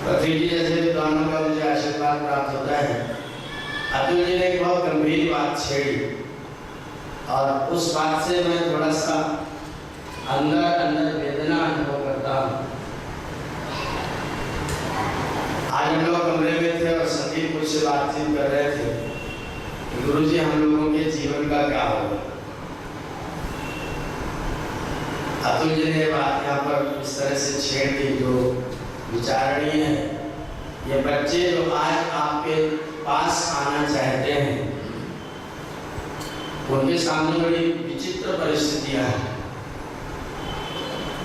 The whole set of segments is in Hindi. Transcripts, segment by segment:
पृथ्वी जी जैसे विद्वानों का मुझे आशीर्वाद प्राप्त होता है। अतुल जी ने एक बहुत गंभीर बात छेड़ी और उस बात से मैं थोड़ा सा अंदर वेदना अनुभव करता हूँ। आज हम लोग कमरे में थे और संदीप मुझसे बातचीत कर रहे थे कि गुरुजी हम लोगों के जीवन का क्या होगा। अतुल जी ने बात यहाँ पर इस तरह से छेड़ दी जो विचारणीय है। ये बच्चे जो आज आपके पास आना चाहते हैं उनके सामने बड़ी विचित्र परिस्थितियां हैं।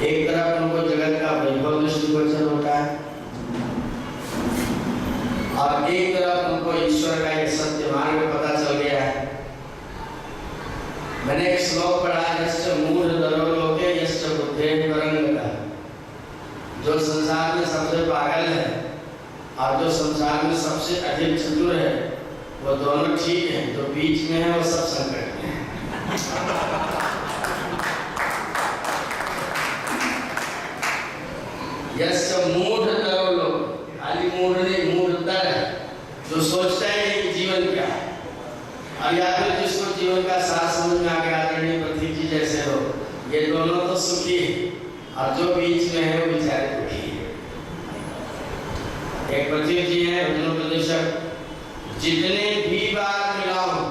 एक तरफ उनको जगत का वैभव दृष्टिगोचर होता है और एक तरफ उनको ईश्वर का एक सत्य मार्ग पता चल गया है। मैंने एक श्लोक पढ़ा, यश्च मूढ़धरो लोके यश्च बुद्धेः परंगता। जो संसार में सबसे पागल है और जो संसार में सबसे अधिक चतुर है वो दोनों ठीक हैं, जो बीच में है वो सब संकट में है। यश्च मूढ़धरो लोके, खाली मूढ़ नहीं, मूढ़धर है जो सोचता है कि जीवन क्या है। और या फिर जिसको जीवन का सार समझ में आ गया, आदरणीय पृथ्वी जी जैसे हो, ये दोनों तो सुखी है और जो बीच में है वो बेचारे दुखी है। एक पृथ्वी जी है उपनिषद, जितने भी बार मिलाऊं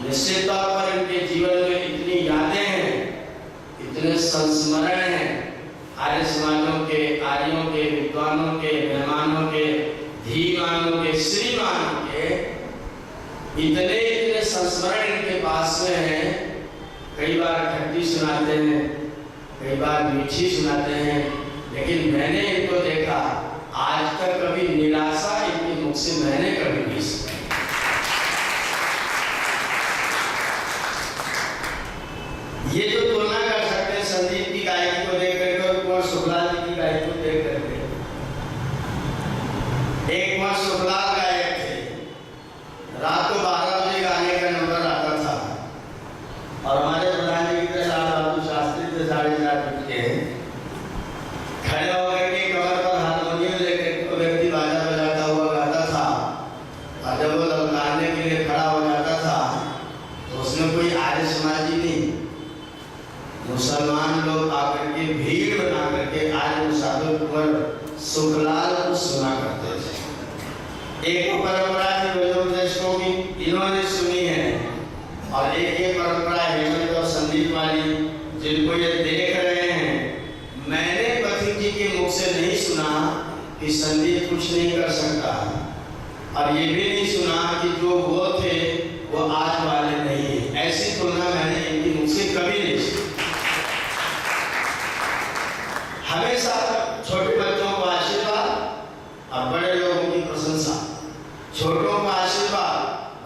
निश्चित तौर पर इनके जीवन में इतनी यादें हैं, इतने संस्मरण हैं, आर्य समाजों के, आर्यों के, विद्वानों के, मेहमानों के, धीमानों के, श्रीमानों के, इतने संस्मरण इनके पास में है। कई बार खट्टी सुनाते हैं, कई बार मीठी सुनाते हैं, लेकिन मैंने इनको देखा आज तक कभी निराशा इनके मुख से मैंने कभी नहीं सुनी। ये जो तुलना कर सकते हैं संदीप की गायकी को देख करके और कुंवर सुखलाल जी की गायकी को देख करके। एक कुंवर सुखलाल गायक थे, रात को 12 बजे गाने का नंबर आता था और हमारे प्रधान जी के लाल बहादुर शास्त्री थे, 4:30 उठ के खड़े होकर के कमर पर हारमोनियम लेकर व्यक्ति बाजा बजाता हुआ गाता था और जब वो ललकारने के लिए खड़ा हो जाता था तो उसमें कोई आर्य समाजी नहीं, मुसलमान लोग आकर के भीड़ बना करके आर्य मुसाफिर कुंवर सुखलाल को सुना करते थे। एक परंपरा थी वैष्णव की, इन्होंने सुनी है, और एक ये परंपरा हेमंत और संदीप वाली जिनको ये देख रहे हैं। मैंने पथिक जी के मुख से नहीं सुना कि संदीप कुछ नहीं कर सकता, और ये भी नहीं सुना कि जो वो थे वो आज वाले नहीं है। ऐसी तुलना मैंने इनके मुख से कभी नहीं सुनी। हमेशा छोटे बच्चों को आशीर्वाद और बड़े लोगों की प्रशंसा, छोटों को आशीर्वाद,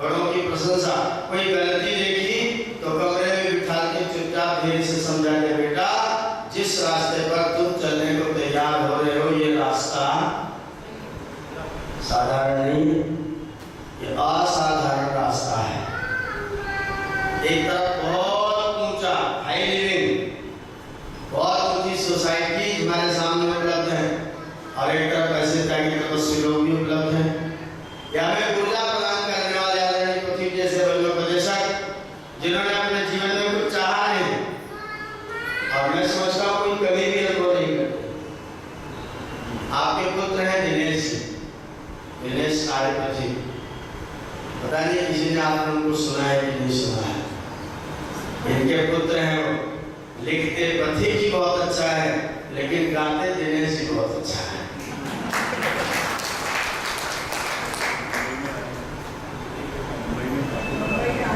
बड़ों की प्रशंसा। कोई गलती देखी तो कमरे में बिठा के चुपचाप धीरे से समझा के, बेटा जिस रास्ते पर तुम चलने को तैयार हो रहे हो ये रास्ता साधारण नहीं, ये असाधारण रास्ता है। एक तरफ बहुत ऊंचा हाई लिविंग, बहुत ऊंची सोसाइटी हमारे सामने उपलब्ध है और एक तरफ ऐसे त्यागी तपस्वी लोग भी उपलब्ध हैं। या में ऊर्जा प्रदान करने वाले आदरणीय पृथ्वी जैसे वैज्ञानिक जिन्होंने अपने जीवन में कुछ चाहा नहीं, और मैं सोचता हूँ कोई कभी भी अनुभव नहीं करते। आपके पुत्र हैं दिनेश आर्य पृथ्वी, पता नहीं किसी ने आपने उनको सुना है कि नहीं सुना है। इनके पुत्र हैं, वो लिखते पृथ्वी जी बहुत अच्छा है लेकिन गाते दिनेश जी बहुत अच्छा है।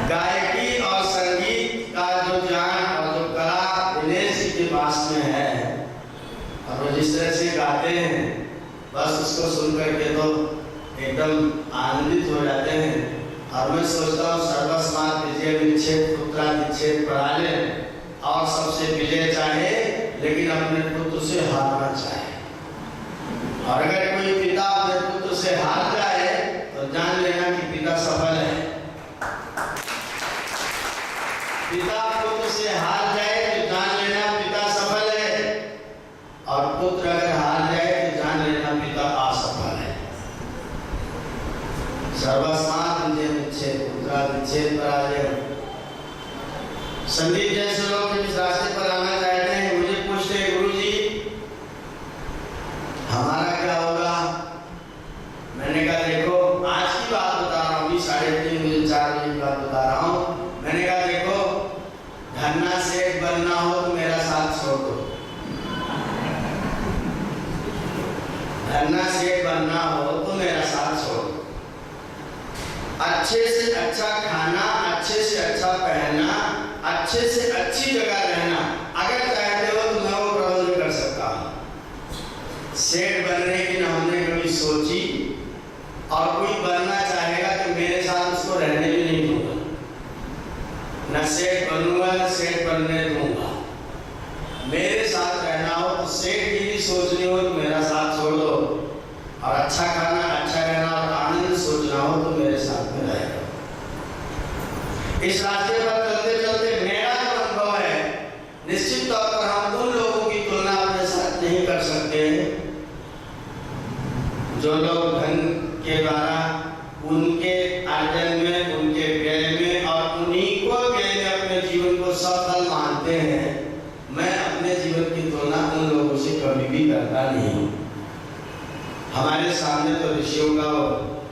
गायकी और संगीत का जो ज्ञान और जो कला दिनेश जी के पास में है, और वो जिस तरह से गाते हैं बस उसको सुन करके तो एकदम आनंदित हो जाते हैं। और मैं सोचता हूँ सर्वस्मात् विजय विच्छेद पुत्रादिच्छेद पढ़ा ले और सबसे विजय चाहे लेकिन अपने पुत्र से हारना चाहे। और अगर कोई पिता अपने पुत्र से हार जाए तो जान लेना कि पिता सफल है। पिता पुत्र से हार जाए तो जान लेना पिता सफल है, और पुत्र अगर हार जाए तो जान लेना सर्वस्मात् विच्छेद पुत्रा विच्छेद पराजय। संदीप जैसे लोग जब इस रास्ते पर आना चाहते हैं, मुझे पूछते हैं गुरु जी हमारा क्या होगा? मैंने कहा देखो आज की बात बता रहा हूँ, अभी 3:30 बजे 4 बजे की बात बता रहा हूँ। मैंने कहा देखो धन्ना सेठ बनना हो तो मेरा साथ छोड़ दो, धन्ना सेठ बनना हो तो मेरा साथ छोड़ दो। अच्छे से अच्छा खाना, अच्छे से अच्छा पहनना, अच्छे से अच्छी जगह रहना, अगर चाहते हो तो मैं वो प्रबंध कर सकता हूँ। सेठ बनने की ना हमने कभी सोची, और कोई बनना चाहेगा तो मेरे साथ उसको रहने भी नहीं दूंगा, न सेठ बनूंगा न सेठ बनने दूंगा। मेरे साथ रहना हो तो सेठ की भी सोचनी हो तो मेरा साथ छोड़ दो, और अच्छा खाना, अच्छा रहना और आनंद सोचना हो तो मेरे साथ में रहेगा। इस रास्ते पर चलते चलते मेरा जो अनुभव है, निश्चित तौर पर हम उन लोगों की तुलना अपने साथ नहीं कर सकते जो लोग धन के द्वारा उनके अर्जन में, उनके व्यय में और उन्हीं को व्यय में अपने जीवन को सफल मानते हैं। मैं अपने जीवन की तुलना उन लोगों से कभी भी करता नहीं हूँ। हमारे सामने तो ऋषियों का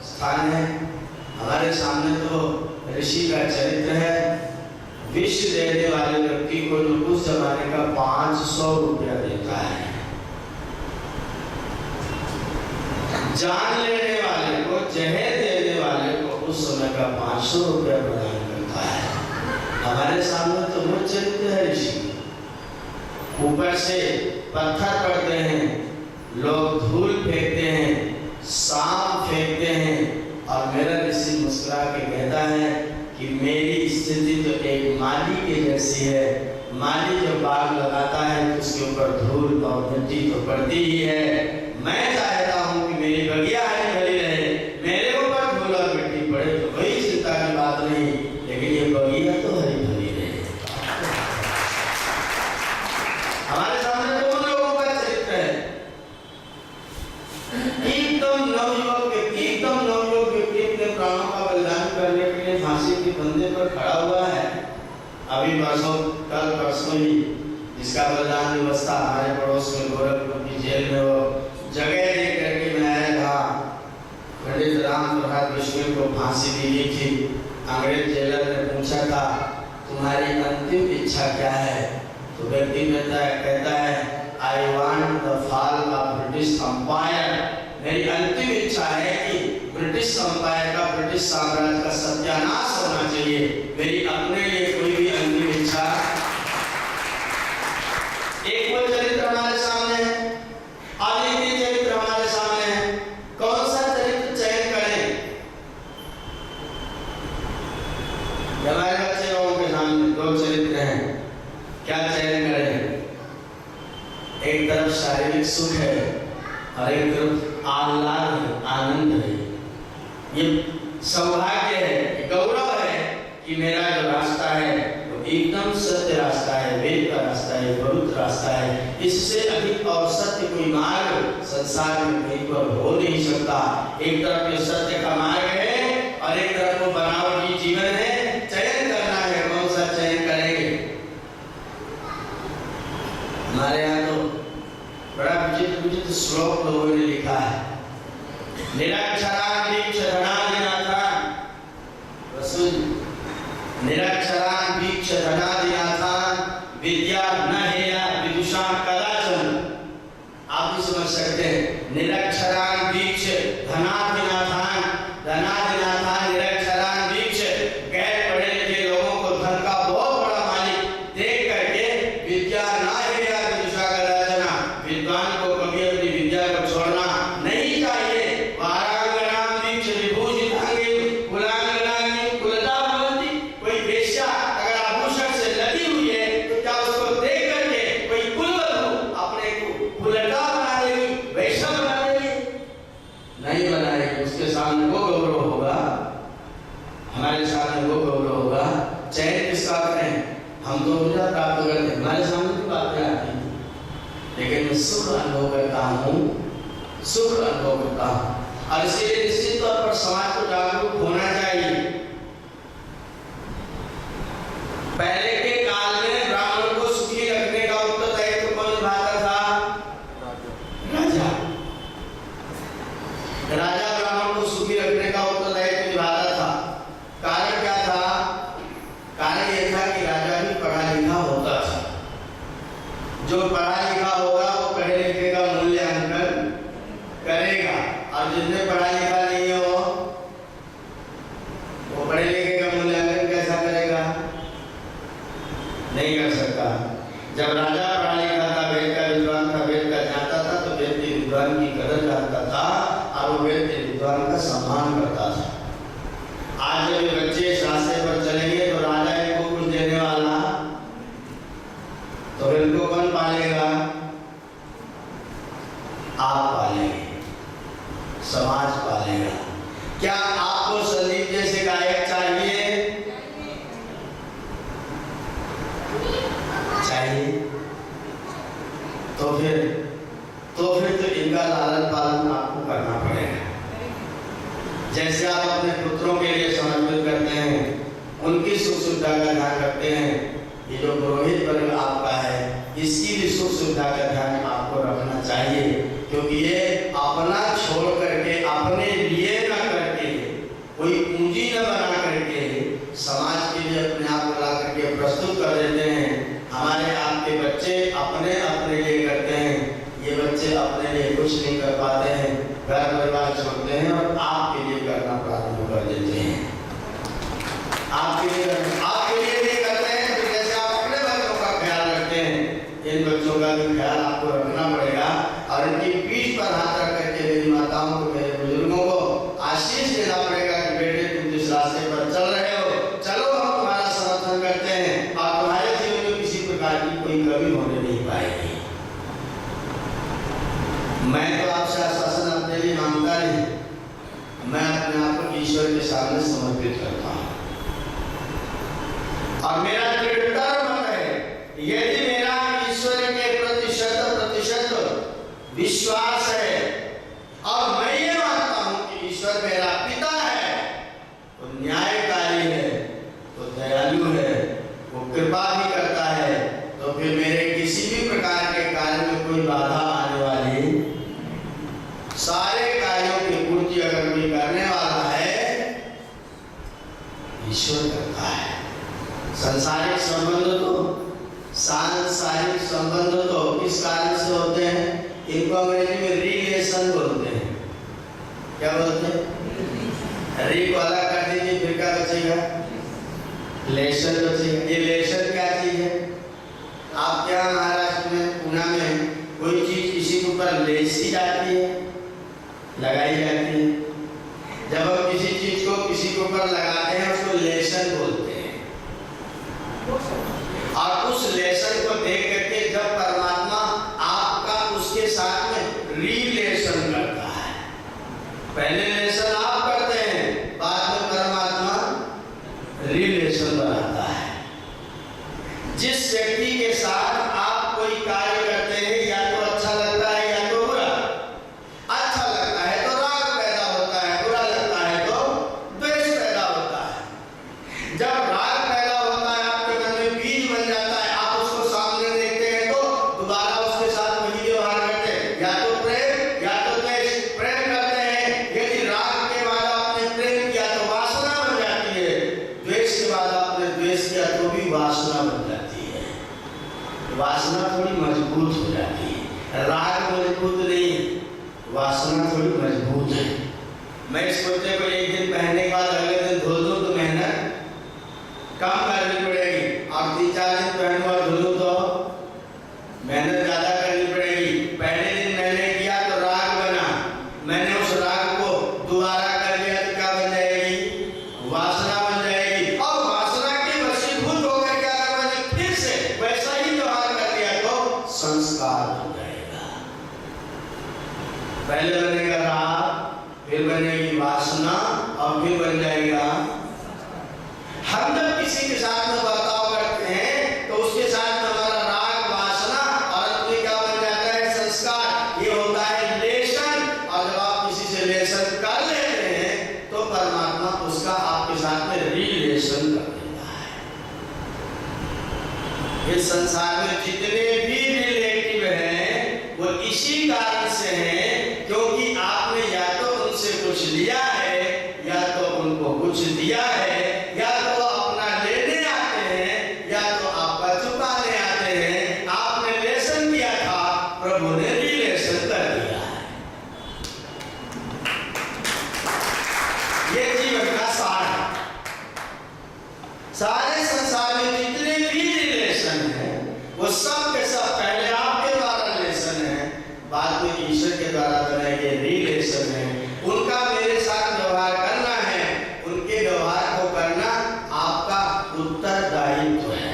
स्थान है, हमारे सामने तो ऋषि का चरित्र है। विष देने वाले व्यक्ति को जो उस जमाने का 500 रुपया देता है, जान लेने वाले को, जहर देने वाले को उस समय का 500 रुपया प्रदान करता है। हमारे सामने तो वो चरित्र है ऋषि। ऊपर से पत्थर पड़ते हैं, लोग धूल फेंकते हैं, सांप फेंकते हैं, और मेरा ऋषि मुस्कुरा के कहता है कि मेरी स्थिति तो एक माली के जैसी है। माली जब बाग लगाता है तो उसके ऊपर धूल और मिट्टी तो पड़ती ही है। मैं चाहता हूँ कि मेरी बगिया हरी भरी रहे, मेरे ऊपर धूल और मिट्टी पड़े तो कोई चिंता की बात नहीं, लेकिन ये बगिया तो हरी भरी रहे। हमारे सामने तो उन लोगों का चरित्र है। एकदम नवयुवक व्यक्ति अपने प्राणों का बलिदान करने के लिए फांसी के फंदे पर खड़ा हुआ है। अभी कल परसों ही जिसका बलिदान दिवस था, हमारे पड़ोस में गोरखपुर की जेल में वो जगह दे करके मैं आया था। पंडित राम प्रसाद बिश्नोई को फांसी दी गई थी। अंग्रेज जेलर ने पूछा था तुम्हारी अंतिम इच्छा क्या है? तो व्यक्ति कहता है I want the fall of British empire. मेरी अंतिम इच्छा है कि ब्रिटिश एम्पायर का, ब्रिटिश साम्राज्य का सत्यानाश होना चाहिए। मेरी अपने लिए कोई भी अंतिम इच्छा। एक वो चरित्र हमारे सामने है, और एक चरित्र हमारे सामने है। कौन सा चरित्र चयन करें? हमारे बच्चे लोगों के सामने 2 चरित्र हैं, क्या चयन करें? एक तरफ शारीरिक सुख है और एक तरफ आह्लाद है, आनंद है। ये सौभाग्य है, गौरव है कि मेरा जो रास्ता है वो एकदम सत्य रास्ता है, वेद का रास्ता है, पवित्र रास्ता है। इससे अधिक और सत्य कोई मार्ग संसार में कहीं पर हो नहीं सकता। एक तरफ ये सत्य का मार्ग है और एक तरफ वो बनावटी जीवन है। चयन करना है, कौन सा चयन करेंगे? हमारे यहाँ तो बड़ा विचित्र श्लोक लोगों ने लिखा है। निरक्षरान् दीक्षधनाधिनाथान्, निरक्षरान् दीक्षधनाधिनाथान् विद्या न हेया विदुषा कदाचन। आप भी समझ सकते हैं। निरक्षरान् दीक्षधनाधिनाथान्, धनाधिनाथान् निरक्षरान् दीक्ष, गैर पढ़े लिखे लोगों को धन का बहुत बड़ा मालिक देख करके विद्या न हेया विदुषा कदाचन, विद्वान को कभी अपनी विद्या को छोड़ना नहीं चाहिए। वारांगनां दीक्ष विभूषितांगे कुलांगनां कुलता भवति। कोई वेश्या अगर आभूषण से लगी हुई है तो क्या उसको देख करके कोई कुलवधू अपने को कुलता बना देगी, वैश्या बना देगी? नहीं बनाएगी। उसके सामने वो गौरव होगा, हमारे सामने वो गौरव होगा। चयन किसका करें? हम तो ऊर्जा प्राप्त करते हैं, हमारे सामने भी बातें आती हैं, लेकिन मैं सुख अनुभव करता हूँ, सुख अनुभव करता हूँ। और इसलिए निश्चित तौर पर समाज को जागरूक होना चाहिए। पहले के काल में ब्राह्मण को सुखी रखने का उत्तरदायित्व कौन निभाता था? राजा। राजा ब्राह्मण को सुखी रखने का उत्तरदायित्व निभाता था। कारण क्या था? कारण यह था कि राजा भी पढ़ा लिखा होता था। जो पढ़ा लिखा होगा वो पढ़े लिखे का मूल्यांकन करेगा, और जिसने पढ़ा लिखा नहीं हो वो पढ़े लिखे का मूल्यांकन कैसा करेगा? नहीं कर सकता। जब राजा पढ़ा लिखा था, वेद का विद्वान था, वेद का जानता था, तो वेद के विद्वान की कदर करता था और वो वेद के विद्वान का सम्मान करता था। आज जब बच्चे रास्ते पर चलेंगे तो राजा इनको कुछ देने वाला, तो इनको कौन पालेगा? आप पालेंगे, समाज पालेगा। क्या आपको संदीप जैसे गायक चाहिए? चाहिए। तो फिर इनका लालन पालन आपको करना पड़ेगा। जैसे आप अपने पुत्रों के लिए समर्पित करते हैं, उनकी सुख सुविधा का ध्यान रखते हैं, ये जो पुरोहित वर्ग आपका है, इसकी भी सुख सुविधा का ध्यान आपको रखना चाहिए, क्योंकि ये अपना छोड़ करके, अपने लिए न करके, कोई पूंजी न बना करके समाज के लिए अपने आप को ला करके प्रस्तुत कर देते हैं। हमारे आपके बच्चे अपने लिए करते हैं, ये बच्चे अपने लिए कुछ नहीं कर पाते हैं, घर परिवार छोड़ते हैं और आपके लिए करना प्रारंभ कर देते हैं। आपके लिए नहीं करते हैं, तो जैसे आप अपने बच्चों का ख्याल रखते हैं, इन बच्चों का भी ख्याल आपको रखना पड़ेगा। और इनकी पीठ पर हाथ रख करके मेरी माताओं को, मेरे बुजुर्गों को आशीष देना पड़ेगा कि बेटे तुम जिस रास्ते पर चल रहे हो, चलो हम तुम्हारा समर्थन करते हैं और तुम्हारे जीवन में किसी प्रकार की कोई कमी होने नहीं पाएगी। मैं तो आपसे आश्वासन अपने लिए मांगता नहीं, मैं अपने आप को ईश्वर के सामने समर्पित करता हूँ। और मेरा दृढ़तर मत है, यदि मेरा ईश्वर के प्रति 100% विश्वास है और मैं ये मानता हूँ कि ईश्वर मेरा पिता है, वो न्यायकारी है, वो दयालु है, वो कृपा भी करता है, तो फिर मेरे किसी भी प्रकार के कार्य में कोई बाधा आने वाली, सारे कार्यों की पूर्ति अगर कोई करने वाला है, ईश्वर करता है। सांसारिक संबंध तो किस कारण से होते हैं? इनको अंग्रेजी में रिलेशन बोलते हैं। क्या बोलते हैं? री को अलग कर दीजिए, फिर क्या बचेगा? लेशन बचेगा। ये लेशन क्या चीज है? आप क्या महाराष्ट्र में, पुणे में कोई चीज किसी के ऊपर लेसी जाती है, लगाई जाती है। जब हम किसी चीज को किसी के ऊपर लगाते हैं उसको लेशन बोलते हैं। और उस लेसन को देख करके जब परमात्मा आपका उसके साथ में रिलेशन करता है, पहले लेसन आप करते हैं, बाद में परमात्मा रिलेशन बनाता है। जिस व्यक्ति के साथ आप कोई कार्य करते हैं, या तो अच्छा लगता है या तो बुरा। अच्छा लगता है तो राग पैदा होता है, बुरा लगता है तो द्वेष पैदा होता है। जब राग पैदा होता है, आपके मन में बीज बन जाता है, आप उसको सामने देखते हैं तो दोबारा उसके साथ वही व्यवहार करते हैं, या तो प्रेम या तो द्वेष। प्रेम करते हैं, यदि राग के बाद आपने प्रेम किया तो वासना बन जाती है, द्वेष के बाद आपने द्वेष किया तो भी वासना बन जाती है। वासना थोड़ी मजबूत हो जाती है, राग मजबूत नहीं, वासना थोड़ी मजबूत है। मैं इस कुर्ते को एक दिन पहनने के बाद अगले दिन धो दूं तो मेहनत कम करनी पड़ेगी, और 3-4 दिन पहनूं और धो दूं तो मेहनत ज्यादा करनी पड़ेगी। पहले दिन मैंने किया तो राग बना, मैंने उस राग को दोबारा कर लिया तो क्या बन जाएगी? वासना बन जाएगी। और वासना के वशीभूत होकर क्या कर, मैंने फिर से वैसा ही व्यवहार कर लिया तो संस्कार बन जाएगा। पहले बनेगा राग, फिर बनेगी वासना, और फिर बन जाएगा। हम जब किसी के साथ में बर्ताव करते हैं तो उसके साथ में हमारा राग, वासना, और अंत में क्या बन जाता है? संस्कार। ये होता है रिलेशन। और जब आप किसी से से रिलेशन कर लेते हैं तो परमात्मा उसका आपके साथ में रिलेशन कर देता है। इस संसार में जितने भी रिलेटिव हैं वो इसी कारण से हैं क्योंकि आपने या तो उनसे कुछ लिया है या तो उनको कुछ दिया है, या तो अपना लेने आते हैं या तो आपका चुकाने आते हैं। आपने लेसन किया था, प्रभु ने रिलेशन कर दिया है। ये जीवन का सार है। सारे संसार में जितने भी रिलेशन हैं वो सब के सब पहले आपके द्वारा रिलेशन है, बाद में ईश्वर के द्वारा बनाए गए रिलेशन है। उनका मेरे साथ व्यवहार करना है, उनके व्यवहार को करना आपका उत्तरदायित्व है।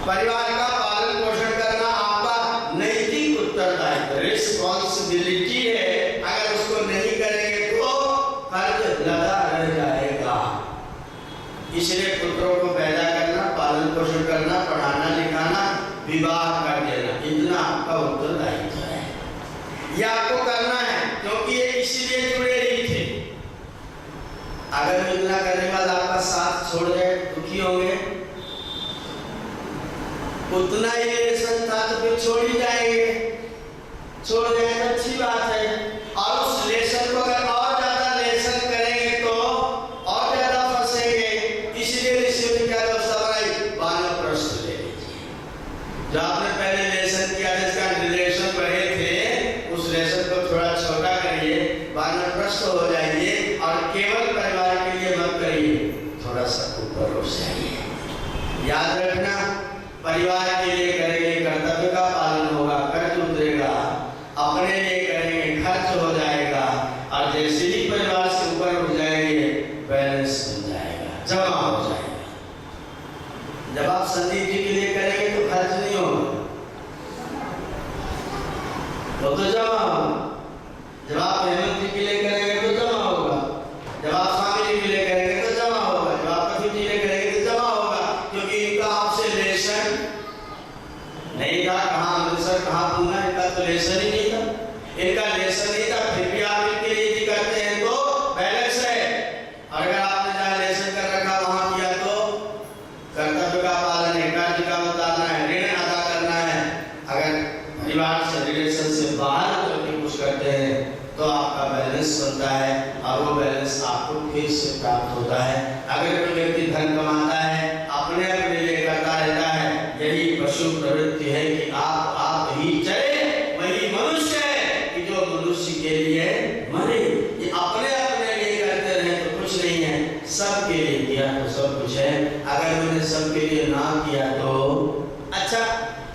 परिवार का पालन पोषण करना आपका नैतिक उत्तरदायित्व, रिस्पॉन्सिबिलिटी है। अगर उसको नहीं करेंगे तो कर्ज लगा रह जाएगा। इसलिए पुत्रों को पैदा करना, पालन पोषण करना, पढ़ाना लिखाना, विवाह कर देना, इतना आपका उत्तरदायित्व है। यह आपको करना है क्योंकि ये इसलिए जुड़े ही थे। अगर इतना करने के बाद आपका साथ छोड़ जाए दुखी होंगे। उतना ही रिलेशन था तो फिर छोड़ ही जाएंगे। छोड़ जाए तो अच्छी बात है, और उस रिलेशन को अगर और ज्यादा रिलेशन करेंगे तो और ज्यादा फंसेंगे। इसलिए ऋषि ने क्या व्यवस्था बनाई, वानप्रस्थ ले लीजिए। जो आपने पहले रिलेशन किया जिसका रिलेशन बढ़े थे, उस रिलेशन को थोड़ा छोटा करिए, वानप्रस्थ हो जाइए, और केवल परिवार के लिए मत करिए, थोड़ा सा ऊपर उठ जाइए। याद रखना, परिवार के लिए करेंगे कर्तव्य का पालन होगा, कर्ज उतरेगा, अपने लिए करेंगे खर्च हो जाएगा, और जैसे ही परिवार से ऊपर उठ जाएंगे बैलेंस बन जाएगा, जमा हो जाएगा। जब आप संदीप जी के लिए करेंगे तो खर्च नहीं होगा, वो तो जमा होगा। जब आप हेमंत जी के लिए करेंगे तो जमा होगा, जब आप स्वामी जी के लिए करेंगे तो जमा होगा, जब आप कभी जी के लिए करेंगे तो जमा होगा, क्योंकि इनका आपसे रिलेशन नहीं था। कहाँ अमृतसर, कहाँ पूना, इनका तो रिलेशन ही नहीं था। इनका रिलेशन नहीं था, फिर भी आप इनके लिए यदि करते हैं तो बैलेंस है। और अगर आपने जहाँ रिलेशन कर रखा वहाँ किया तो कर्तव्य का पालन है, कर्ज का उतारना है, ऋण अदा करना है। अगर परिवार से रिलेशन से बाहर करके कुछ करते हैं तो आपका बैलेंस बनता है, और वो बैलेंस आपको फिर से प्राप्त होता है। अगर कोई व्यक्ति धन कमाता है, अपने अपने लिए करता रहता है, यही पशु प्रवृत्ति है कि आप ही चले, वही मनुष्य है कि जो मनुष्य के लिए मरे। ये अपने अपने लिए करते रहे तो कुछ नहीं है, सबके लिए किया तो सब कुछ है। अगर मैंने सबके लिए ना किया तो अच्छा,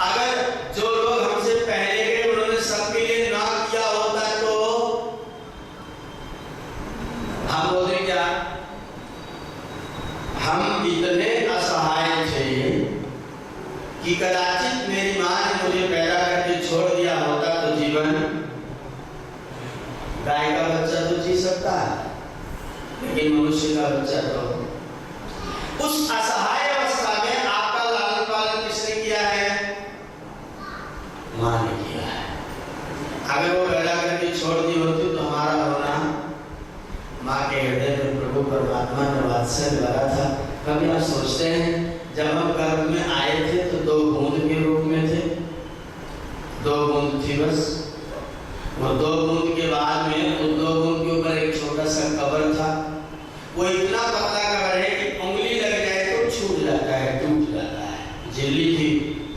अगर जो लोग हमसे पहले गए उन्होंने सबके लिए ना किया होता तो हम बोलते क्या, हम इतने असहाय थे कि कदाचित मेरी माँ ने मुझे पैदा करके छोड़ दिया होता तो जीवन, गाय का बच्चा तो जी सकता है लेकिन मनुष्य का बच्चा तो। उस असहाय अवस्था में आपका लालन पालन किसने किया है, माँ ने किया है। अगर वो पैदा करके छोड़ दी होती तो हमारा होना, माँ के हृदय में प्रभु परमात्मा ने वात्सल्य भरा था। कभी आप सोचते हैं जब हम गर्भ में आए थे तो 2 बूंद के रूप में थे, 2 बूंद थी बस। वो 2 बूंद के बाद में उन 2 बूंद के ऊपर एक छोटा सा कवर था। वो इतना पतला कवर है कि उंगली लग जाए तो छूट जाता है, टूट जाता है। झिल्ली थी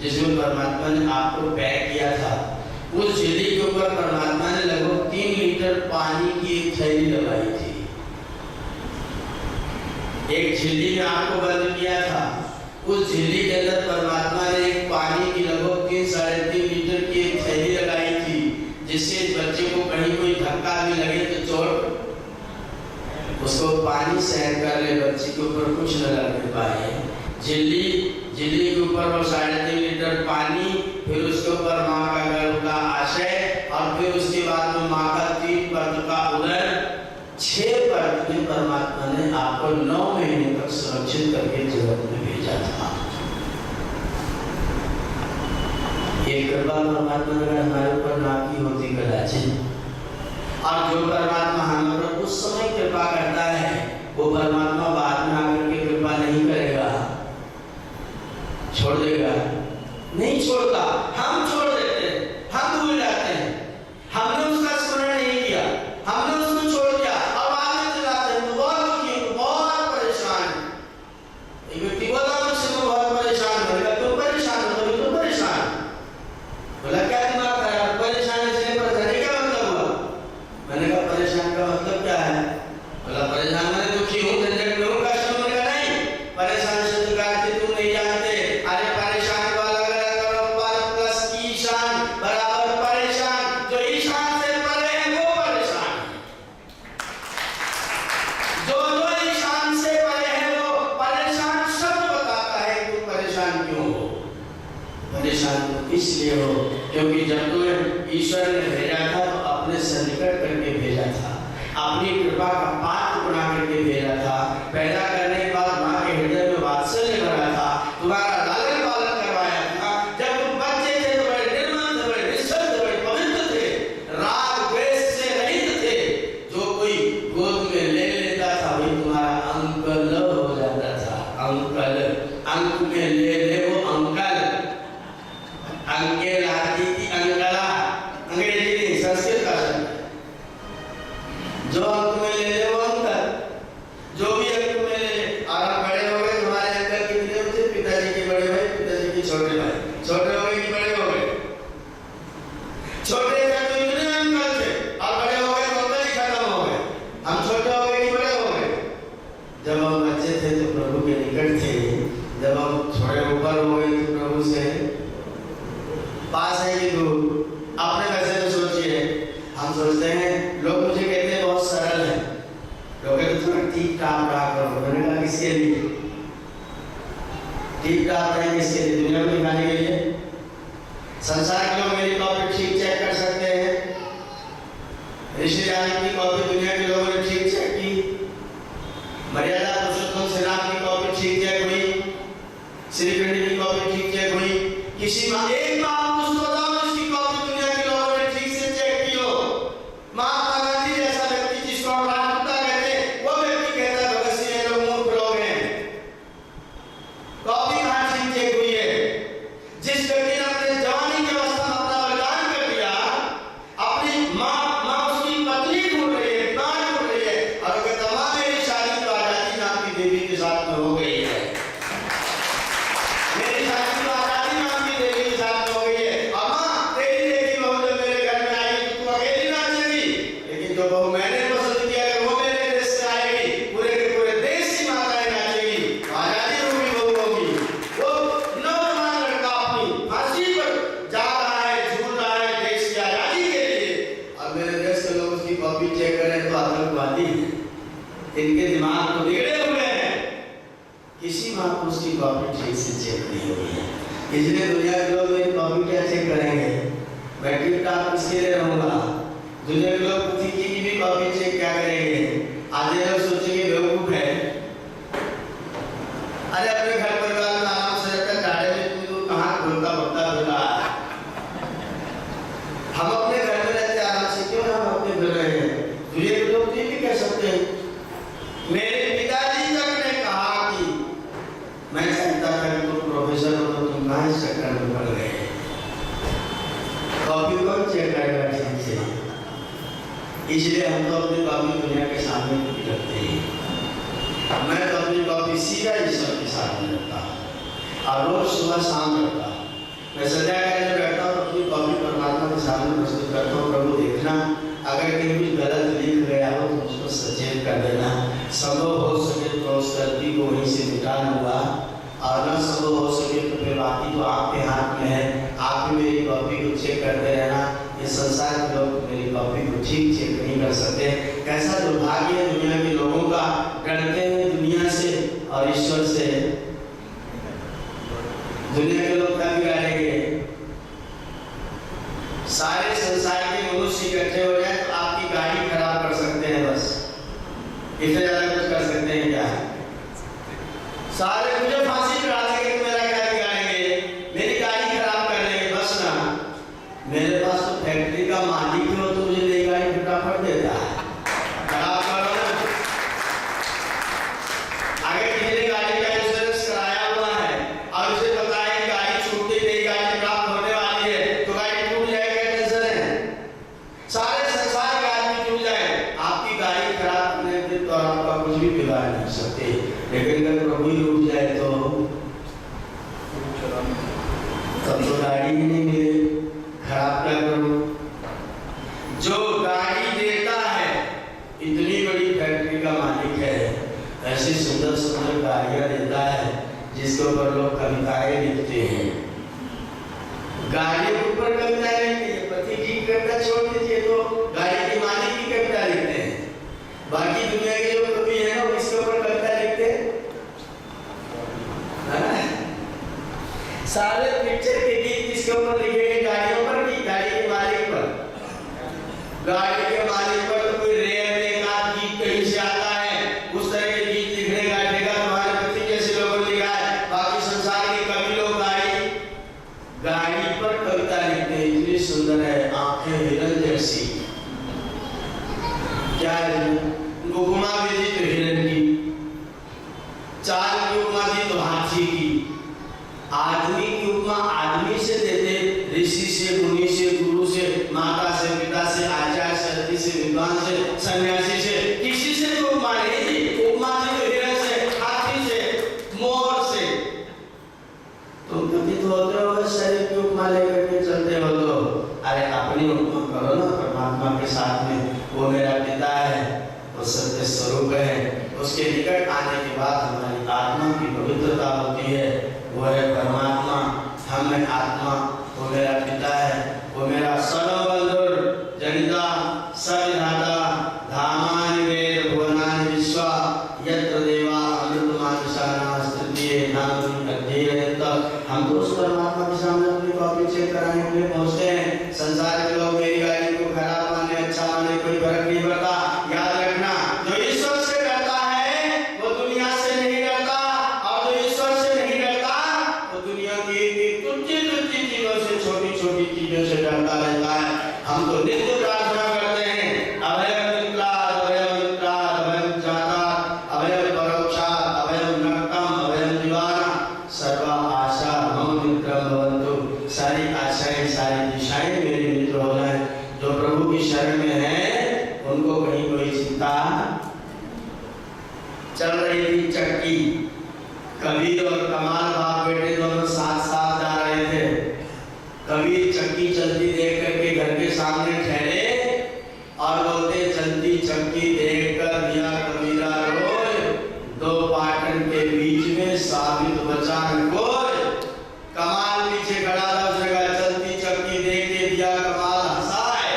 जिसमें परमात्मा ने आपको पैक किया था। उस झिल्ली के ऊपर परमात्मा ने लगभग 3 लीटर पानी की एक थैली लगाई थी। एक झिल्ली में आपको बंद किया था, उस झिल्ली के अंदर परमात्मा ने एक पानी की लगभग 3-3.5 लीटर की एक थैली लगाई थी, जिससे इस बच्चे को कहीं कोई धक्का भी लगे तो चोट उसको पानी सहन कर ले, बच्चे के ऊपर कुछ न लगने पाए। झिल्ली के ऊपर वो 3.5 लीटर पानी, फिर उसके ऊपर माँ का गर्भ का आशय, और फिर उसके बाद में माँ का 3 परत का उदर, 6 परत में परमात्मा ने आपको 9 महीने तक सुरक्षित करके जगत में भेजा था। ये कृपा परमात्मा ने हमारे ऊपर ना की होती कदाचित, और जो परमात्मा हम पर उस समय कृपा करता है वो परमात्मा बाद में आकर के कृपा नहीं करेगा, छोड़ देगा, नहीं छोड़ता। हम छोड़ देते हैं, हम भूल जाते हैं, हमने उसका स्मरण नहीं किया, हमने उसको छोड़ दिया, अब आगे चलाते हैं तो बहुत दुखी, बहुत परेशान। एक व्यक्ति बोला मुझसे मैं बहुत परेशान हूं। बोला क्यों परेशान हो? तो क्यों परेशान? बोला क्या दिमाग खराब? परेशान इसलिए परेशानी क्या मतलब हुआ? मैंने कहा परेशान का मतलब क्या है? बोला परेशान मैं दुखी हूँ, झंझट में हूँ, कष्ट में। मैंने कहा नहीं, परेशान शब्द का अर्थ तुम नहीं जानते। अरे परेशान को अलग अलग करो, पर प्लस ईशान बराबर परेशान। जो ईशान से परे है वो परेशान है, जो ईशान से परे है वो परेशान। शब्द बताता है तुम परेशान क्यों हो। परेशान तो इसलिए हो क्योंकि जब तुम्हें ईश्वर ने भेजा था तो अपने सन्निकट करके भेजा था, अपनी कृपा का पात्र बना करके भेजा था। पैदा करने के बाद माँ के हृदय में वात्सल्य भरा था, तुम्हारा लालन पालन करवाया था। जब तुम बच्चे थे तो बड़े निर्मल थे, बड़े निश्चल थे, बड़े पवित्र थे, राग द्वेष से रहित थे। जो कोई गोद में ले लेता था वही तुम्हारा अंकल हो जाता था। अंकल, अंक में ले वो अंकल, अंके लाती थी अंगला, अंग्रेजी नहीं संस्कृत का शब्द। जो अंक में ले वो अंकल, जो भी अंक में ले। और आप बड़े हो गए, तुम्हारे अंकल कितने होते? पिताजी के बड़े भाई, पिताजी के छोटे भाई। छोटे हो गए कि बड़े हो गए? छोटे थे तो इतने अंकल थे, और बड़े हो गए तो अंकल ही खत्म हो गए। हम छोटे हो गए कि बड़े हो गए? जब हम बच्चे थे तो प्रभु के निकट थे, जब हम थोड़े ऊपर हो गए तो प्रभु से पास है कि दूर। अपने वैसे तो सोचिए, हम सोचते हैं, लोग मुझे कहते हैं बहुत सरल है, लोग कहते थोड़ा ठीक ठाक रहा करो। मैंने कहा किसके लिए ठीक ठाक रहें? किसके लिए? दुनिया में दिखाने के लिए? संसार के लोग मेरी कॉपी ठीक चेक कर सकते हैं, ऋषि रानी की कॉपी दुनिया के लोगों ने ठीक चेक की, मर्यादा पुरुषोत्तम श्री राम की कॉपी ठीक चेक हुई, श्रीखंड की कॉपी ठीक चेक हुई। किसी माँ एक माँ उसको बताओ जिसकी कॉपी दुनिया के लोगों ने ठीक से चेक की हो। महात्मा गांधी जैसा व्यक्ति जिसको हम राजनेता कहते हैं, वो व्यक्ति कहता है भगत सिंह ये लोग मूर्ख लोग हैं। कॉपी कहाँ ठीक चेक हुई है? जिस व्यक्ति ने अपने जवानी की अवस्था में अपना बलिदान कर दिया, अपनी माँ उसकी पत्नी ढूंढ रही है, प्राण ढूंढ रही है, और कहता माँ मेरी शादी तो आजादी नाम की देवी के साथ में हो गई है, मेरी शादी तो आजादी नाम की देवी के साथ हो गई है। और माँ तेरी देखी बहू जब मेरे घर में आएगी तो तू अकेली नाचेगी, लेकिन जो बहू मैंने पसंद किया है वो मेरे देश से आएगी, पूरे के पूरे देश की माताएं नाचेगी, आजादी होगी, बहू होगी। वो नौजवान लड़का अपनी फांसी पर जा रहा है, झूल रहा है देश की आजादी के लिए, और मेरे देश के लोग उसकी कॉपी चेक करें तो आतंकवादी, इनके दिमाग तो बिगड़े हुए हैं। किसी माँ को उसकी कॉपी ठीक से चेक नहीं हुई है, इसलिए दुनिया के लोग मेरी कॉपी क्या चेक करेंगे? मैं ठीक ठाक किसके लिए रहूंगा? दुनिया के लोग किसी की भी कॉपी चेक क्या करेंगे? आधे लोग सोचेंगे बेवकूफ है। अरे अपने घर परिवार में आराम से रहकर गाड़ी में तू कहाँ घूमता भटका फिरा? हम अपने घर में रहते आराम से, क्यों हम अपने घर रहे हैं? दुनिया के लोग ये भी कह सकते हैं। मेरे पिताजी तक ने कहा कि मैं चाहता था कि तुम प्रोफेसर हो तो तुम कहाँ इस चक्कर में पड़ गए? कॉपी कौन चेक करेगा ठीक से? इसलिए हम तो अपनी कॉपी दुनिया के सामने नहीं रखते हैं। मैं तो अपनी कॉपी सीधा ईश्वर के सामने रखता हूँ, और रोज सुबह शाम रखता हूँ। मैं संध्या करने बैठता हूँ, अपनी कॉपी परमात्मा के सामने प्रस्तुत करता हूँ। प्रभु देखना, अगर कहीं कुछ गलत लिख गया हो तो उसको सचेत कर देना, संभव हो सके तो उस गलती को वहीं से मिटा लूंगा, और न संभव हो सके तो फिर बाकी तो आपके हाथ में है। आप भी मेरी कॉपी को चेक करते रहना। ये संसार के लोग मेरी कॉपी को ठीक चेक नहीं कर सकते। कैसा दुर्भाग्य है दुनिया के लोगों का, डरते हैं दुनिया से और ईश्वर से। दुनिया के लोग क्या बिगाड़ेंगे? सारे संसार के मनुष्य इकट्ठे हो जाए तो आपकी गाड़ी खराब कर सकते हैं, बस इससे ज्यादा कुछ कर सकते हैं क्या? सारे मुझे फांसी चढ़ा देंगे तो मेरा क्या बिगाड़ेंगे? मेरी गाड़ी खराब कर देंगे, बस ना। मेरे पास तो फैक्ट्री का मालिक हो तो मुझे नई गाड़ी फटाफट दे भी बिगाड़ नहीं सकते, लेकिन अगर प्रभु ही रुक जाए तो तब तो गाड़ी ही नहीं मिले, खराब क्या करो। जो गाड़ी देता है, इतनी बड़ी फैक्ट्री का मालिक है, ऐसी सुंदर सुंदर गाड़ियां देता है जिसके ऊपर लोग कविताएं लिखते हैं। गाड़ियों के ऊपर कविताएं लिखते हैं, पति की कविता छोड़ दीजिए तो गाड़ी के मालिक की कविता लिखते हैं। बाकी दुनिया के जो कवि है ना, इसके ऊपर कविता लिखते हैं। सारे पिक्चर के गीत किसके ऊपर लिखेंगे? गाड़ियों पर की गाड़ी के मालिक पर। गाड़ी के मालिक पर तो कोई रेयर एक आध गीत कहीं से आता है, उस तरह के गीत लिखने गाड़ेगा तुम्हारे पति जैसे लोगों ने लिखा है। बाकी संसार के कवि लोग गाड़ी पर कविता लिखते हैं। इतनी सुंदर है, आंखें हिरन जैसी, क्या है उपमा भी दी तो हिरन की, चाल की उपमा दी तो हाथी की, आदमी की उपमा आदमी से देते, ऋषि से, मुनि से, गुरु से, माता से, पिता से, आचार्य से, अति से, विद्वान से, सन्यासी से, किसी से तो उपमा नहीं दी। उपमा दी तो हिरन से, हाथी से, मोर से। तुम कभी तो होते हो शरीर की उपमा लेकर के चलते हो तो अरे अपनी उपमा करो ना परमात्मा के साथ में। वो मेरा पिता है, वो सत्य स्वरूप है, उसके निकट आने के बाद हमारी आत्मा की पवित्रता होती है। वो है परमात्मा, हम में आत्मा, वो मेरा पिता है, वो मेरा सर्वबंधुर जनिता सविधाता धामानि वेद भुवनानि विश्वा यत्र देवा अमृतमानसाना स्तुतिये नाम अध्ययत। हम तो उस परमात्मा के सामने अपनी कॉपी चेक कराने के लिए पहुंचते हैं। संसार के लोग मेरी गाड़ी को खराब माने, अच्छा माने, कोई फर्क नहीं पड़ता। याद रखना, जो ईश्वर से डरता है वो दुनिया से नहीं डरता, और जो ईश्वर से नहीं डरता वो दुनिया की तुच्छ चीजों से, छोटी छोटी चीजों से डरता रहता है। हम तो नित्य प्रार्थना करते हैं, अभयम मित्रात्, अभयम मित्रात्, अभयम जातात्, अभयम परोक्षात्, अभयम नक्तम्, अभयम दिवाना, सर्व आशा मम मित्रं भवन्तु। सारी आशाएं, सारी दिशाएं मेरे मित्र हो जाए। जो प्रभु की शरण में है उनको कहीं कोई चिंता। चल रही थी चक्की, कबीर और कमाल बाप बेटे दोनों साथ साथ जा रहे थे। कबीर चक्की चलती देख करके घर के सामने ठहरे और बोलते, चलती चक्की देखकर दिया कबीरा रोए, दो पाटन के बीच में साबित बचा न कोई। कमाल पीछे खड़ा था, उसने कहा चलती चक्की देख के दिया कमाल हंसाए,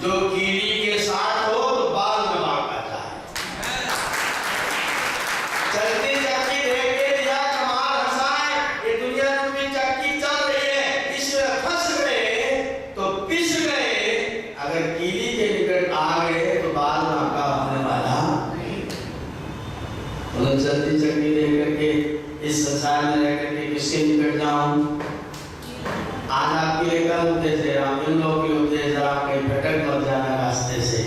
जो कीड़ी के साथ हो तो बाल में बांका जाए। चलती चक्की देख के दिया कमाल हंसाए, ये दुनिया रूपी चक्की चल रही है, इसमें फंस गए तो पिस गए, अगर कीड़ी के निकट आ गए तो बाल बांका होने वाला नहीं। तो चलती चक्की देख करके इस संसार में रह करके किसके निकट जाऊं? आज आपके लिए कम उपदेश दे रहा हूं, इन लोगों के उपदेश दे रहा हूं, कहीं भटक मत जाना रास्ते से।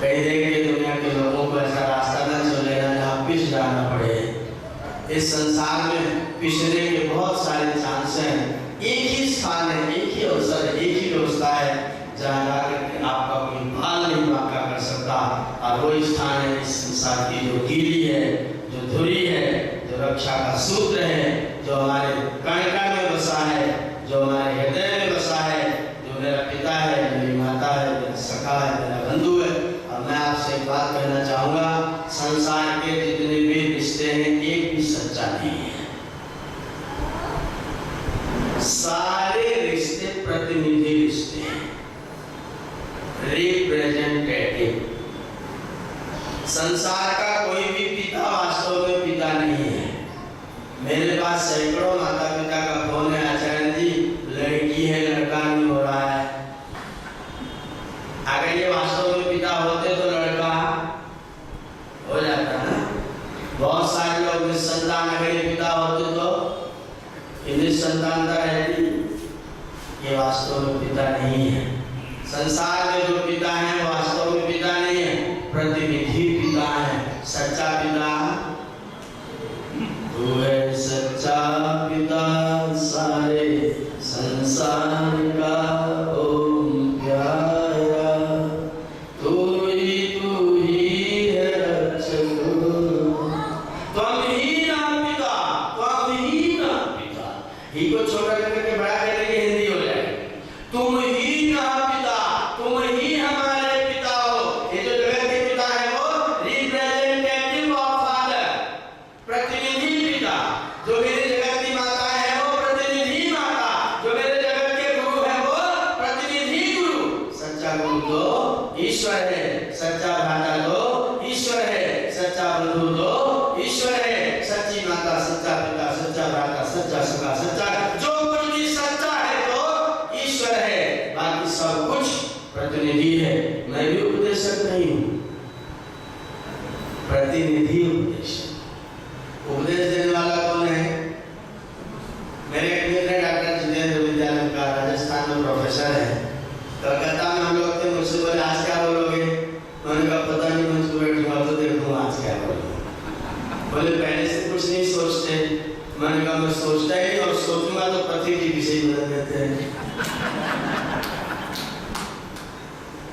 कहीं देख के दुनिया के लोगों को ऐसा रास्ता न चले जहाँ पिस जाना पड़े। इस संसार में पिसने के बहुत सारे चांस हैं। एक ही स्थान है, एक ही अवसर है, एक ही व्यवस्था है जहाँ जाकर के आपका कोई बाल नहीं बांका कर सकता। और वो स्थान है इस संसार की जो कीली है, जो धुरी है, जो रक्षा का सूत्र है, जो हमारे कण में बसा है, जो हमारे हृदय में बसा है, जो मेरा पिता है, मेरी माता है, मेरा सखा है, मेरा बंधु है। और मैं आपसे एक बात कहना चाहूँगा, संसार के जितने भी रिश्ते हैं एक भी सच्चा नहीं है। सारे रिश्ते प्रतिनिधि रिश्ते हैं, रिप्रेजेंटेटिव। संसार का कोई भी पिता वास्तव में पिता नहीं है। मेरे पास सैकड़ों माता पिता का फोन है, आचार्य जी लड़की है, लड़का नहीं हो रहा है। अगर ये वास्तव में पिता होते तो लड़का हो जाता ना। बहुत सारे लोग निसंतान, अगर ये पिता होते तो निसंतानता रहती। ये वास्तव में पिता नहीं है। संसार में जो पिता है वास्तव में पिता नहीं है, प्रतिनिधि पिता है। सच्चा पिता तू है, सच्चा पिता सारे संसार का ओम प्यारा, तू ही है ईश्वर है, सच्चा भ्राता तो ईश्वर है, सच्चा बंधु तो ईश्वर है, सच्ची माता, सच्चा पिता, सच्चा भ्राता, सच्चा सखा, सच्चा जो कुछ भी सच्चा है तो ईश्वर है। बाकी सब कुछ प्रतिनिधि है। मैं भी उपदेशक नहीं हूँ, प्रतिनिधि उपदेशक। उपदेश देने वाला कौन है? मेरे एक मित्र हैं डॉक्टर जितेंद्र विद्यालय का, राजस्थान में प्रोफेसर है। कलकत्ता में हम लोग थे, मुझसे बोले आज क्या बोलोगे? मैंने कहा पता नहीं, मंच पे बैठूंगा तो देखूंगा आज क्या बोलूंगा। बोले पहले से कुछ नहीं सोचते। मैंने कहा मैं सोचता ही नहीं, और सोचूंगा तो पति जी विषय बदल देते हैं।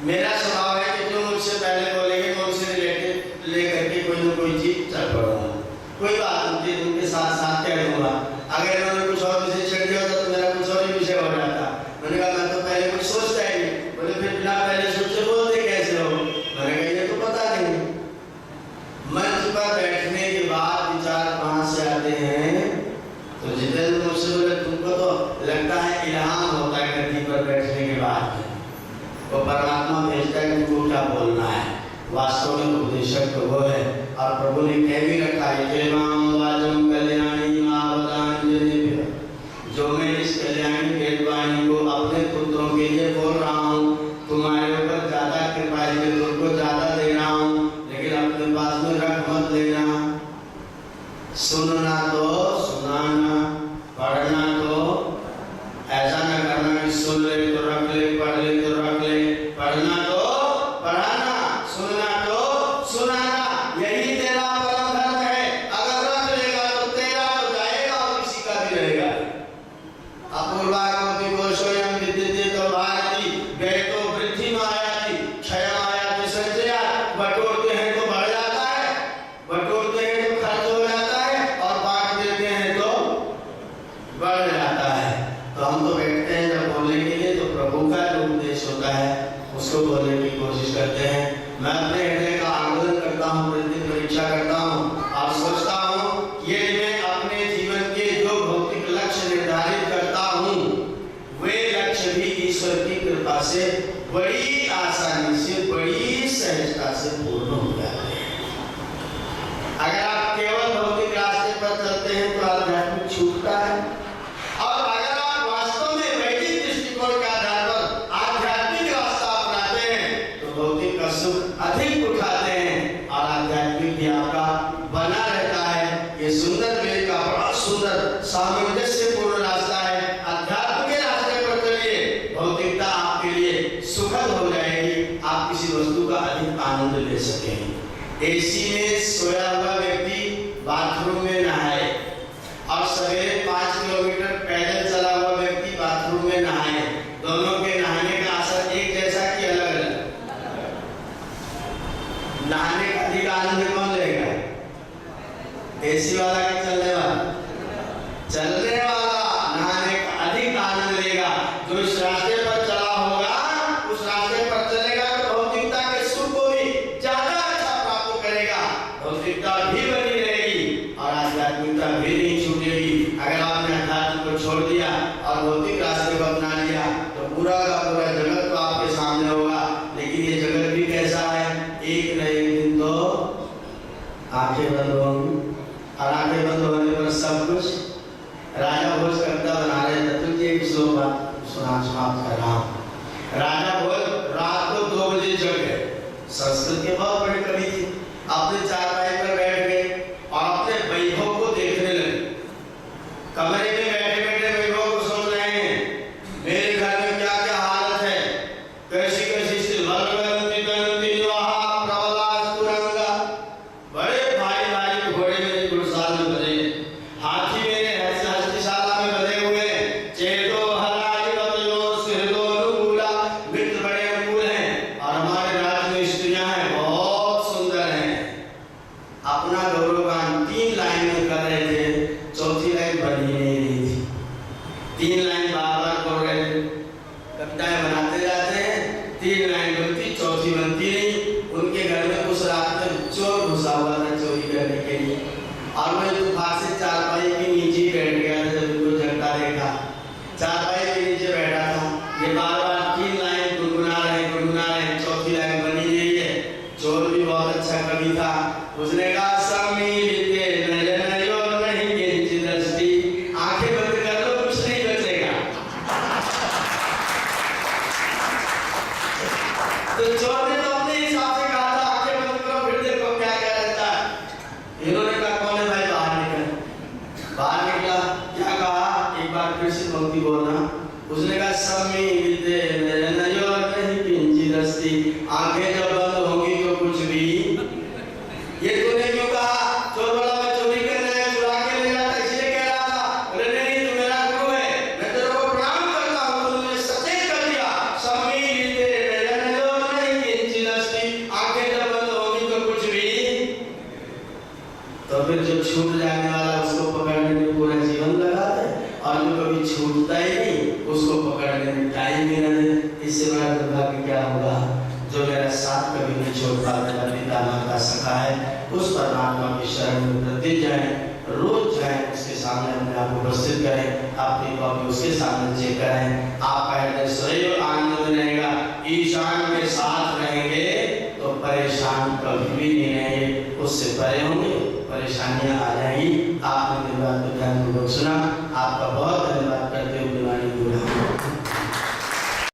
मेरा स्वभाव है कि जो मुझसे पहले बोलेंगे मैं उनसे रिलेटेड लेकर के कोई ना कोई चीज चल पड़ूंगा, कोई बात नहीं उनके साथ साथ कह दूंगा। अगर इन्होंने कुछ और विषय छेड़ दिया होता तो मेरा कुछ और ही विषय हो जाता। मैंने कहा मैं तो पहले कुछ सोचता ही नहीं। बोले फिर बिना पहले सोचे बोलते कैसे हो? मैंने कहा ये तो पता नहीं। मंच पर बैठने के बाद विचार कहाँ से आते हैं? तो जितेंद्र मुझसे बोले तुमको तो लगता है इल्हाम होता है गद्दी पर बैठने के बाद, वो परमात्मा भेजता है तुमको क्या बोलना है। वास्तव में उपदेशक तो वो है, और प्रभु ने कह भी रखा है जो मैं इस कल्याणी वेदवाणी को अपने पुत्रों के लिए बोल रहा हूँ, तुम्हारे ऊपर ज्यादा कृपा है, मैं तुमको ज्यादा दे रहा हूँ, लेकिन अपने पास में रख मत लेना। सुनना तो सुनाना, पढ़ना तो ऐसा न करना कि सुन ले तो रख ले, पढ़ ले तो रख ले। पढ़ना तो पढ़ाना, सुनना तो सुनाना, यही तेरा परम धर्म है। अगर रख लेगा तो तेरा तो जाएगा और किसी का भी रहेगा। अपूर्वा कोटि कोशोयम विद्यते तो भारती व्ययतो वृद्धि मायाति क्षयम आयाति संचया। बटोरते हैं तो बढ़ जाता है, बटोरते हैं तो खर्च हो जाता है, और बांट देते हैं तो बढ़ जाता है। तो हम तो बैठते हैं जब बोलने के लिए, तो प्रभु का जो उपदेश होता है उसको बोलने की कोशिश करते हैं। मैं अपने हृदय का आंदोलन करता हूँ, प्रतिदिन परीक्षा करता हूँ और सोचता हूँ ये मैं अपने जीवन के जो भौतिक लक्ष्य निर्धारित करता हूँ वे लक्ष्य भी ईश्वर की कृपा से बड़ी आसानी से, बड़ी सहजता से पूर्ण हो जाते हैं। अगर आप केवल भौतिक रास्ते पर चलते हैं तो आध्यात्मिक छूटता है, और अगर आप वास्तव में वैदिक दृष्टिकोण के आधार पर आध्यात्मिक रास्ता अपनाते हैं तो भौतिक का सुख अधिक उठाते हैं और आध्यात्मिक भी आपका बना रहता है। ये सुंदर वेद का बड़ा सुंदर सामंजस्यपूर्ण रास्ता है। अध्यात्म के रास्ते पर चलिए, भौतिकता आपके लिए सुखद हो जाएगी, आप किसी वस्तु का अधिक आनंद ले सकेंगे। एसी में सोया हुआ व्यक्ति बाथरूम में नहाए, और सवेरे 5 किलोमीटर पैदल चला हुआ व्यक्ति बाथरूम में नहाए, दोनों के नहाने का असर एक जैसा कि अलग अलग? नहाने का अधिक आनंद कौन लेगा? एसी वाला कि चलने वाला? चलने वाला नहाने का अधिक आनंद लेगा। जो इस रास्ते पर चला होगा उस रास्ते पर चलेगा तो भौतिकता के सुख को भी ज्यादा अच्छा प्राप्त करेगा, भौतिकता भी बनी रहेगी और आध्यात्मिकता भी नहीं छूटेगी। अगर आपने अध्यात्म को छोड़ दिया और भौतिक रास्ते को अपना लिया तो पूरा का पूरा जगत तो आपके सामने होगा, लेकिन ये जगत भी कैसा है? एक न एक दिन तो आंखें बंद होंगी, और आंखें बंद होने पर सब कुछ। राजा भोज कविता बना रहे थे, तुझे एक श्लोक समाप्त कर रहा हूँ। राजा भोज रात को 2 बजे जग गए। संस्कृत के बहुत बड़े कवि थे। अपने चारपाई पर बैठ गए और अपने वैभव को देखने लगे। कमरे में बैठे बैठे वैभव को सोच रहे हैं, मेरे घर में क्या क्या हालत है, कैसी कैसी स्थिति। बड़े भारी भारी घोड़े मेरे घुड़साल में बने, हाथी मेरे हस्तिशाला में बने हुए, चेतो हलाजी बतलो सिरदो अनुकूला, मित्र बड़े अनुकूल हैं, और हमारे राज्य में स्त्रियां हैं बहुत सी लाइन बनी रही है। चोर भी बहुत अच्छा कवि था, उसने कहा सम्मिलिते नयनयो नहीं किंचित दृष्टि, आंखें बंद कर लो कुछ नहीं बचेगा। तो चोर ने तो अपने हिसाब से कहा था आंखें बंद करो फिर देखो क्या क्या रहता है। इन्होंने कहा कौन है भाई, बाहर निकल। बाहर निकला, क्या कहा, एक बार फिर से पंक्ति बोलना। उसने कहा सम्मिलिते नयनयो नहीं किंचित दृष्टि, आंखें जब बंद होंगी तो कुछ भी। ये तूने क्यों कहा? चोर वाला मैं चोरी करने आया, चुरा के ले रहा था इसलिए कह रहा था। बोले नहीं तू मेरा गुरु है, मैं तेरे को प्रणाम करता हूँ, तूने सचेत कर दिया। सम्मिलिते नयनयो नहीं किंचित दृष्टि, आंखें जब बंद होंगी तो कुछ भी। तो फिर जो छूट जाने वाला उसको पकड़ने में पूरा जीवन लगा दे, और जो कभी छूटता ही नहीं उसको पकड़ने में टाइम ही न दे। इससे बड़ा दुर्भाग्य क्या होगा? जो मेरा साथ कभी नहीं छोड़ता, मेरा पिता माता सखा है, उस परमात्मा की शरण में प्रति जाए, रोज जाए, उसके सामने अपने आप उपस्थित करें, अपनी कॉपी उसके सामने चेक करें। आपका हृदय सदैव आनंद में रहेगा। ईशान के साथ रहेंगे तो परेशान कभी भी नहीं रहेंगे, उससे परे होंगे परेशानियां आ जाएंगी। आपने मेरी बात को ध्यानपूर्वक सुना, आपका बहुत